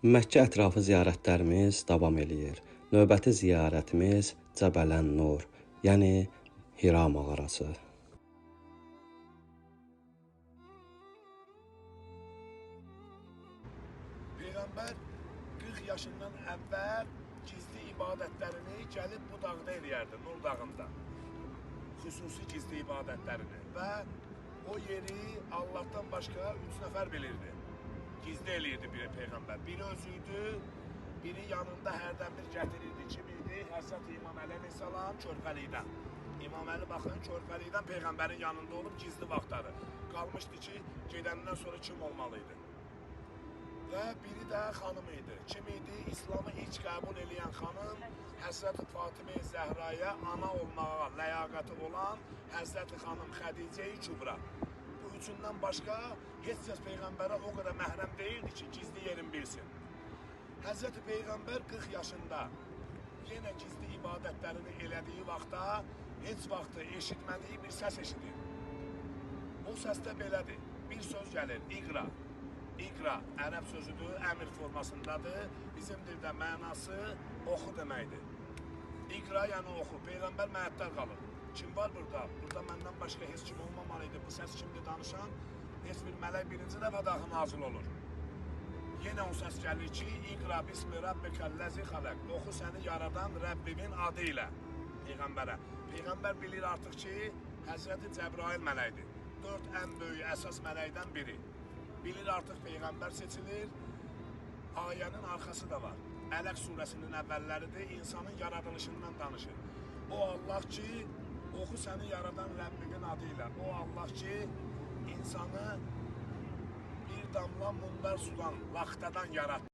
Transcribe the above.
Məkkə ətrafı ziyarətlərimiz davam eləyir. Növbəti ziyarətimiz Cəbələn Nur, yəni Hira mağarası. Peyğəmbər 40 yaşından əvvəl gizli ibadətlərini gəlib bu dağda eləyərdi, Nur dağında. Xüsusi gizli ibadətlərini və o yeri Allahdan başqa 3 nəfər bilirdi. Gizli eləyirdi biri Peyğəmbər. Biri özüydü, biri yanında hərdən bir gətirirdi. Kim idi? Həzrət İmam Əli əleyhissalam Körpəlikdən. İmam Əli baxın, Körpəlikdən Peyğəmbərin yanında olub gizli vaxtları. Qalmışdı ki, gedəndən sonra kim olmalıydı? Və biri də xanım idi. Kim idi? İslamı ilk qəbul eləyən xanım Həzrət Fatimə Zəhraya ana olmağa ləyaqəti olan Həzrət xanım Xədicə-i Kübra. Bu üçündən başqa heç kəs Peyğəmbərə o qədər məhrəm deyildi ki, gizli yerin bilsin. Həzrət Peyğəmbər 40 yaşında yenə gizli ibadətlərini elədiyi vaxtda heç vaxtı eşitmədiyi bir səs eşidir. O səsdə belədir. Bir söz gəlir, İqra. İqra, ərəb sözüdür, əmr formasındadır. Bizim dildə mənası oxu deməkdir. İqra, yəni oxu. Peyğəmbər məəttəl qalır. Kim var burada? Burada məndən başqa heç kim olmamalıydı. Bu səs kimdir danışan? Heç bir mələk birinci dəfə daxı nazil olur. Yenə o səs gəlir ki, İqra bismi rabbikəlləzi xaləq. Oxu səni yaradan Rəbbimin adı ilə Peyğəmbərə. Peyğəmbər bilir artıq ki, Həzrəti Cəbrail mələkdir. 4 ən böyük əsas mələkdən biri. Bilir artıq Peyğəmbər seçilir. Ayənin arxası da var. Ələq surəsinin əvvəlləridir, insanın yaradılışından danışır. O Allah ki, oxu səni yaradan Rəbbimin adı ilə. O Allah ki, insanı bir damla mundar sudan, laxtadan yaratdı.